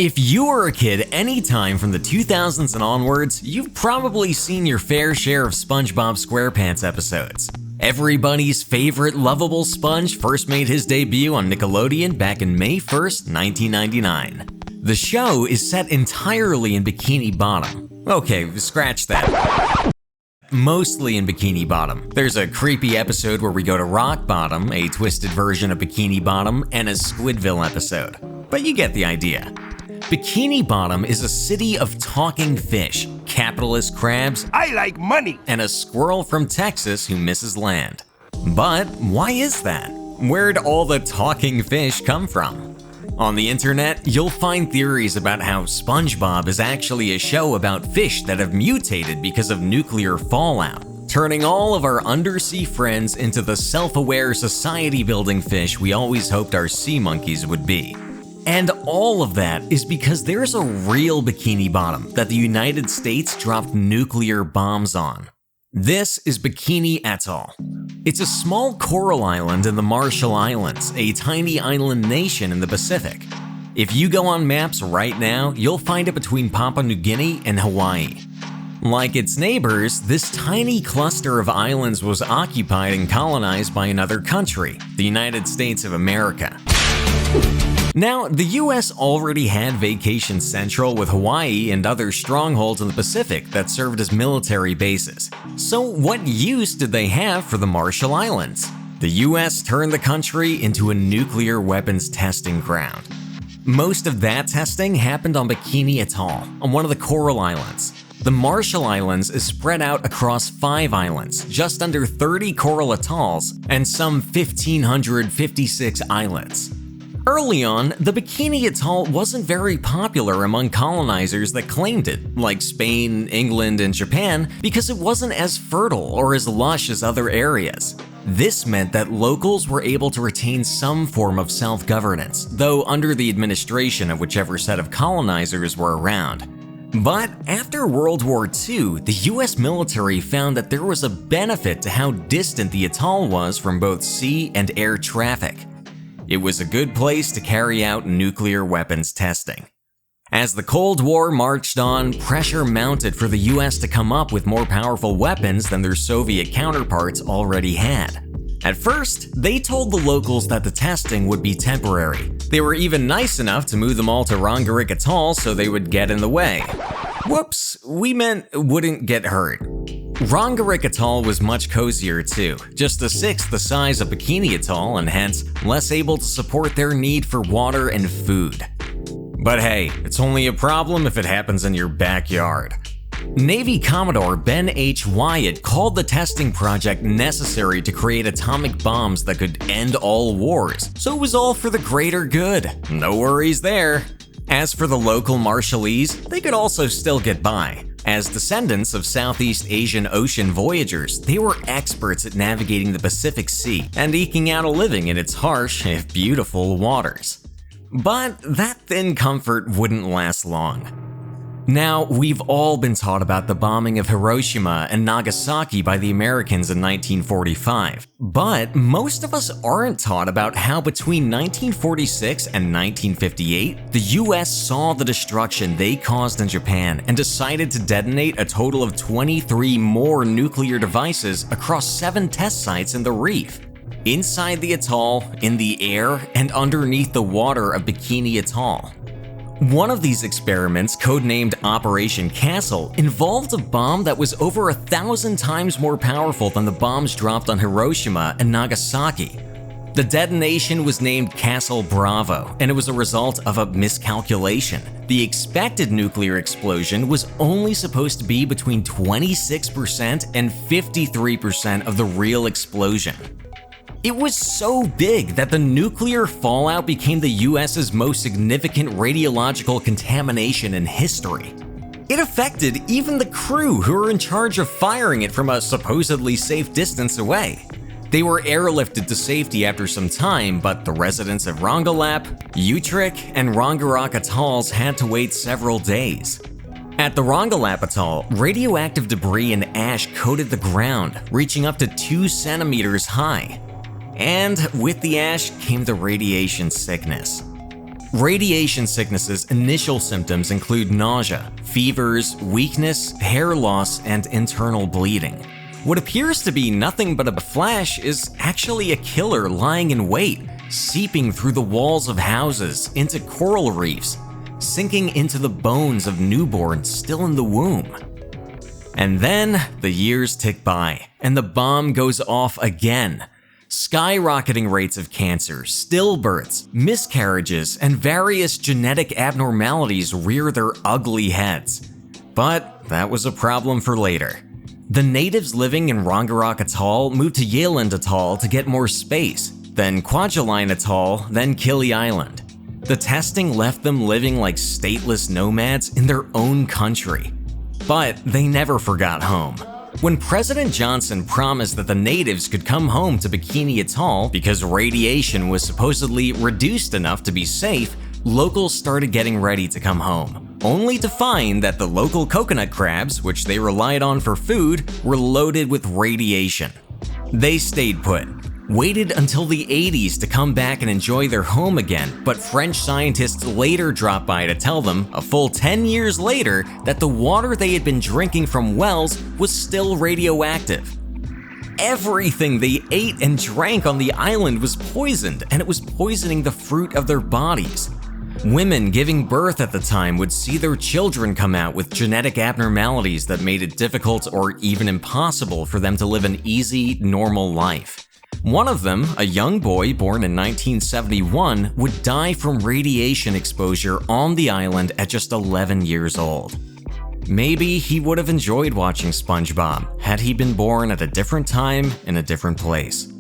If you were a kid anytime from the 2000s and onwards, you've probably seen your fair share of SpongeBob SquarePants episodes. Everybody's favorite lovable sponge first made his debut on Nickelodeon back in May 1st, 1999. The show is set entirely in Bikini Bottom. Okay, scratch that. Mostly in Bikini Bottom. There's a creepy episode where we go to Rock Bottom, a twisted version of Bikini Bottom, and a Squidville episode. But you get the idea. Bikini Bottom is a city of talking fish, capitalist crabs, I like money, and a squirrel from Texas who misses land. But why is that? Where'd all the talking fish come from? On the internet, you'll find theories about how SpongeBob is actually a show about fish that have mutated because of nuclear fallout, turning all of our undersea friends into the self-aware society-building fish we always hoped our sea monkeys would be. And all of that is because there's a real Bikini Bottom that the United States dropped nuclear bombs on. This is Bikini Atoll. It's a small coral island in the Marshall Islands, a tiny island nation in the Pacific. If you go on maps right now, you'll find it between Papua New Guinea and Hawaii. Like its neighbors, this tiny cluster of islands was occupied and colonized by another country, the United States of America. Now, the US already had Vacation Central with Hawaii and other strongholds in the Pacific that served as military bases. So what use did they have for the Marshall Islands? The US turned the country into a nuclear weapons testing ground. Most of that testing happened on Bikini Atoll, on one of the coral islands. The Marshall Islands is spread out across 5 islands, just under 30 coral atolls, and some 1,556 islets. Early on, the Bikini Atoll wasn't very popular among colonizers that claimed it, like Spain, England, and Japan, because it wasn't as fertile or as lush as other areas. This meant that locals were able to retain some form of self-governance, though under the administration of whichever set of colonizers were around. But after World War II, the US military found that there was a benefit to how distant the atoll was from both sea and air traffic. It was a good place to carry out nuclear weapons testing. As the Cold War marched on, pressure mounted for the US to come up with more powerful weapons than their Soviet counterparts already had. At first, they told the locals that the testing would be temporary. They were even nice enough to move them all to Runit Atoll so they would get in the way. Whoops, we meant wouldn't get hurt. Runit Atoll was much cozier too, just a sixth the size of Bikini Atoll and hence less able to support their need for water and food. But hey, it's only a problem if it happens in your backyard. Navy Commodore Ben H. Wyatt called the testing project necessary to create atomic bombs that could end all wars, so it was all for the greater good. No worries there. As for the local Marshallese, they could also still get by. As descendants of Southeast Asian ocean voyagers, they were experts at navigating the Pacific Sea and eking out a living in its harsh, if beautiful, waters. But that thin comfort wouldn't last long. Now, we've all been taught about the bombing of Hiroshima and Nagasaki by the Americans in 1945, but most of us aren't taught about how between 1946 and 1958, the US saw the destruction they caused in Japan and decided to detonate a total of 23 more nuclear devices across 7 test sites in the reef. Inside the atoll, in the air, and underneath the water of Bikini Atoll. One of these experiments, codenamed Operation Castle, involved a bomb that was over 1,000 times more powerful than the bombs dropped on Hiroshima and Nagasaki. The detonation was named Castle Bravo, and it was a result of a miscalculation. The expected nuclear explosion was only supposed to be between 26% and 53% of the real explosion. It was so big that the nuclear fallout became the US's most significant radiological contamination in history. It affected even the crew who were in charge of firing it from a supposedly safe distance away. They were airlifted to safety after some time, but the residents of Rongelap, Utrecht, and Rongerak Atolls had to wait several days. At the Rongelap Atoll, radioactive debris and ash coated the ground, reaching up to 2 centimeters high. And with the ash came the radiation sickness. Radiation sickness's initial symptoms include nausea, fevers, weakness, hair loss, and internal bleeding. What appears to be nothing but a flash is actually a killer lying in wait, seeping through the walls of houses, into coral reefs, sinking into the bones of newborns still in the womb. And then the years tick by, and the bomb goes off again. Skyrocketing rates of cancer, stillbirths, miscarriages, and various genetic abnormalities rear their ugly heads. But that was a problem for later. The natives living in Runit Atoll moved to Yeland Atoll to get more space, then Kwajalein Atoll, then Kili Island. The testing left them living like stateless nomads in their own country. But they never forgot home. When President Johnson promised that the natives could come home to Bikini Atoll because radiation was supposedly reduced enough to be safe, locals started getting ready to come home, only to find that the local coconut crabs, which they relied on for food, were loaded with radiation. They stayed put, waited until the 80s to come back and enjoy their home again, but French scientists later dropped by to tell them, a full 10 years later, that the water they had been drinking from wells was still radioactive. Everything they ate and drank on the island was poisoned, and it was poisoning the fruit of their bodies. Women giving birth at the time would see their children come out with genetic abnormalities that made it difficult or even impossible for them to live an easy, normal life. One of them, a young boy born in 1971, would die from radiation exposure on the island at just 11 years old. Maybe he would have enjoyed watching SpongeBob had he been born at a different time in a different place.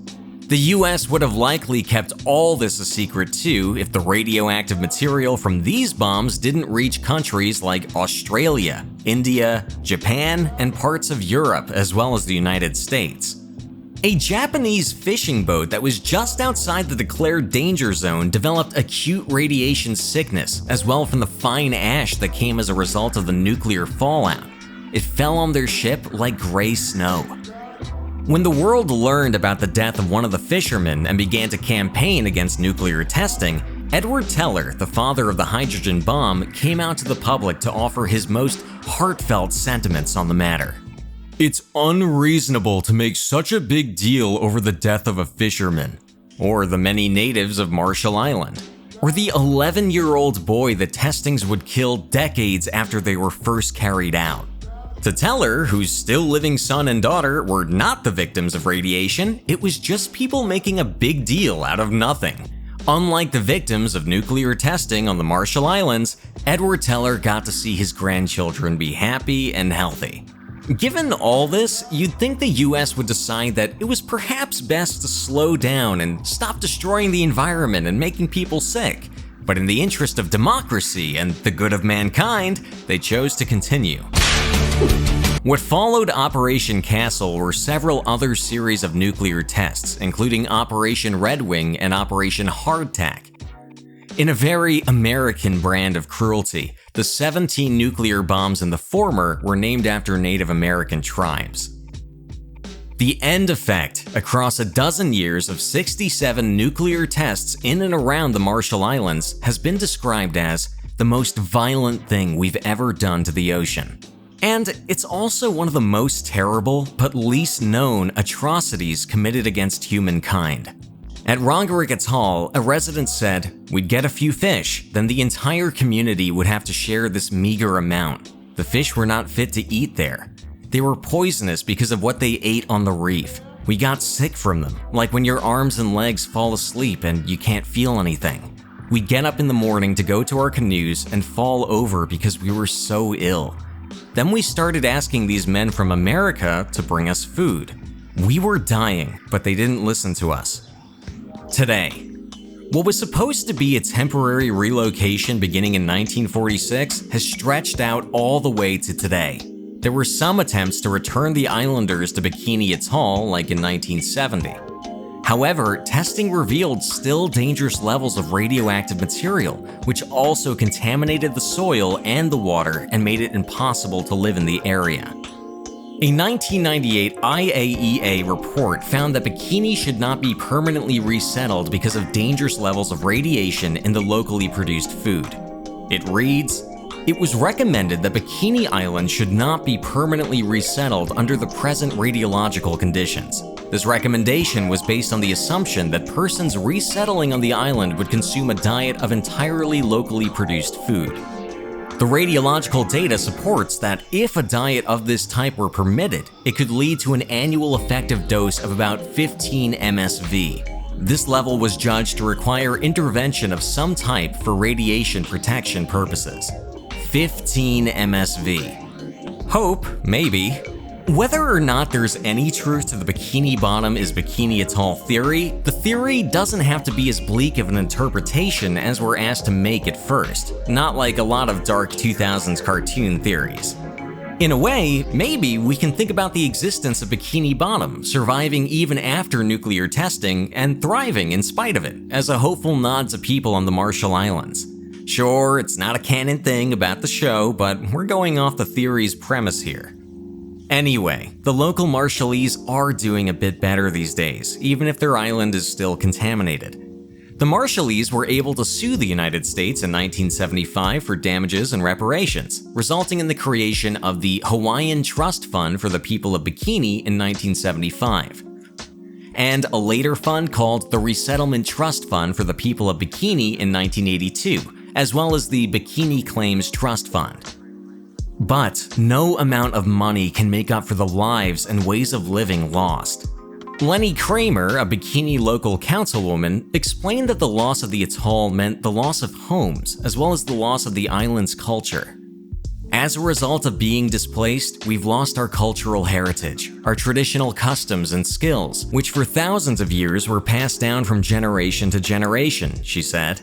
The US would have likely kept all this a secret too if the radioactive material from these bombs didn't reach countries like Australia, India, Japan, and parts of Europe, as well as the United States. A Japanese fishing boat that was just outside the declared danger zone developed acute radiation sickness, as well from the fine ash that came as a result of the nuclear fallout. It fell on their ship like gray snow. When the world learned about the death of one of the fishermen and began to campaign against nuclear testing, Edward Teller, the father of the hydrogen bomb, came out to the public to offer his most heartfelt sentiments on the matter. It's unreasonable to make such a big deal over the death of a fisherman, or the many natives of Marshall Island, or the 11-year-old boy the testings would kill decades after they were first carried out. To Teller, whose still living son and daughter were not the victims of radiation, it was just people making a big deal out of nothing. Unlike the victims of nuclear testing on the Marshall Islands, Edward Teller got to see his grandchildren be happy and healthy. Given all this, you'd think the US would decide that it was perhaps best to slow down and stop destroying the environment and making people sick. But in the interest of democracy and the good of mankind, they chose to continue. What followed Operation Castle were several other series of nuclear tests, including Operation Red Wing and Operation Hardtack. In a very American brand of cruelty, the 17 nuclear bombs in the former were named after Native American tribes. The end effect, across a dozen years of 67 nuclear tests in and around the Marshall Islands, has been described as the most violent thing we've ever done to the ocean. And it's also one of the most terrible but least known atrocities committed against humankind. At Runit Atoll, a resident said, "We'd get a few fish, then the entire community would have to share this meager amount. The fish were not fit to eat there. They were poisonous because of what they ate on the reef. We got sick from them, like when your arms and legs fall asleep and you can't feel anything. We'd get up in the morning to go to our canoes and fall over because we were so ill. Then we started asking these men from America to bring us food. We were dying, but they didn't listen to us." Today, what was supposed to be a temporary relocation beginning in 1946 has stretched out all the way to today. There were some attempts to return the islanders to Bikini Atoll like in 1970. However, testing revealed still dangerous levels of radioactive material, which also contaminated the soil and the water and made it impossible to live in the area. A 1998 IAEA report found that Bikini should not be permanently resettled because of dangerous levels of radiation in the locally produced food. It reads, "It was recommended that Bikini Island should not be permanently resettled under the present radiological conditions. This recommendation was based on the assumption that persons resettling on the island would consume a diet of entirely locally produced food. The radiological data supports that if a diet of this type were permitted, it could lead to an annual effective dose of about 15 MSV. This level was judged to require intervention of some type for radiation protection purposes. 15 MSV. Hope, maybe. Whether or not there's any truth to the Bikini Bottom is Bikini Atoll theory, the theory doesn't have to be as bleak of an interpretation as we're asked to make it first, not like a lot of dark 2000s cartoon theories. In a way, maybe we can think about the existence of Bikini Bottom, surviving even after nuclear testing and thriving in spite of it, as a hopeful nod to people on the Marshall Islands. Sure, it's not a canon thing about the show, but we're going off the theory's premise here. Anyway, the local Marshallese are doing a bit better these days, even if their island is still contaminated. The Marshallese were able to sue the United States in 1975 for damages and reparations, resulting in the creation of the Hawaiian Trust Fund for the People of Bikini in 1975, and a later fund called the Resettlement Trust Fund for the People of Bikini in 1982, as well as the Bikini Claims Trust Fund. But no amount of money can make up for the lives and ways of living lost. Lenny Kramer, a Bikini local councilwoman, explained that the loss of the atoll meant the loss of homes, as well as the loss of the island's culture. As a result of being displaced, we've lost our cultural heritage, our traditional customs and skills, which for thousands of years were passed down from generation to generation, she said.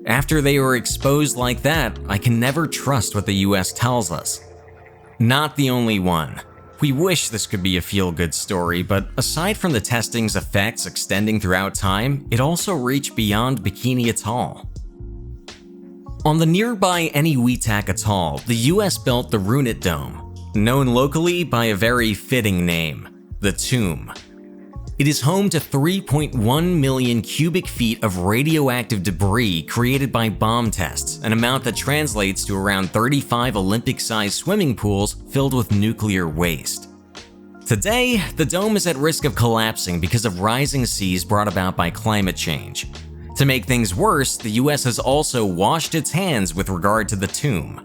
After they were exposed like that, I can never trust what the US tells us. Not the only one. We wish this could be a feel-good story, but aside from the testing's effects extending throughout time, it also reached beyond Bikini Atoll. On the nearby Eniwetak Atoll, the US built the Runit Dome, known locally by a very fitting name, the Tomb. It is home to 3.1 million cubic feet of radioactive debris created by bomb tests, an amount that translates to around 35 Olympic-sized swimming pools filled with nuclear waste. Today, the dome is at risk of collapsing because of rising seas brought about by climate change. To make things worse, the US has also washed its hands with regard to the tomb.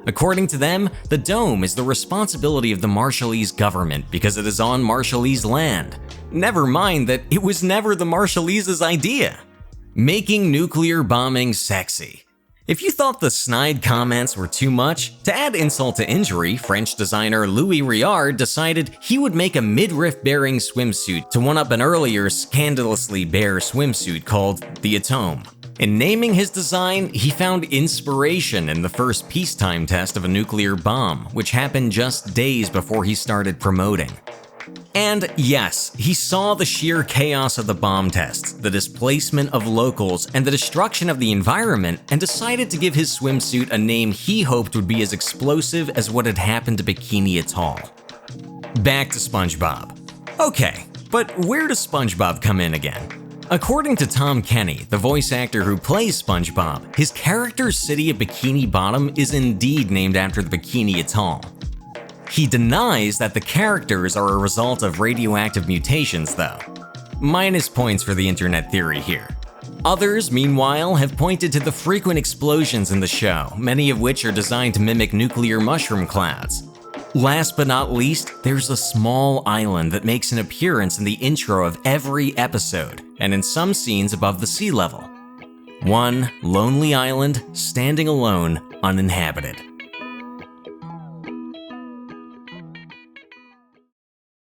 According to them, the dome is the responsibility of the Marshallese government because it is on Marshallese land. Never mind that it was never the Marshallese's idea. Making nuclear bombing sexy. If you thought the snide comments were too much, to add insult to injury, French designer Louis Réard decided he would make a midriff-bearing swimsuit to one-up an earlier scandalously bare swimsuit called the Atom. In naming his design, he found inspiration in the first peacetime test of a nuclear bomb, which happened just days before he started promoting. And yes, he saw the sheer chaos of the bomb tests, the displacement of locals, and the destruction of the environment, and decided to give his swimsuit a name he hoped would be as explosive as what had happened to Bikini Atoll. Back to SpongeBob. Okay, but where does SpongeBob come in again? According to Tom Kenny, the voice actor who plays SpongeBob, his character's city of Bikini Bottom is indeed named after the Bikini Atoll. He denies that the characters are a result of radioactive mutations, though. Minus points for the internet theory here. Others, meanwhile, have pointed to the frequent explosions in the show, many of which are designed to mimic nuclear mushroom clouds. Last but not least, there's a small island that makes an appearance in the intro of every episode, and in some scenes above the sea level. One lonely island, standing alone, uninhabited.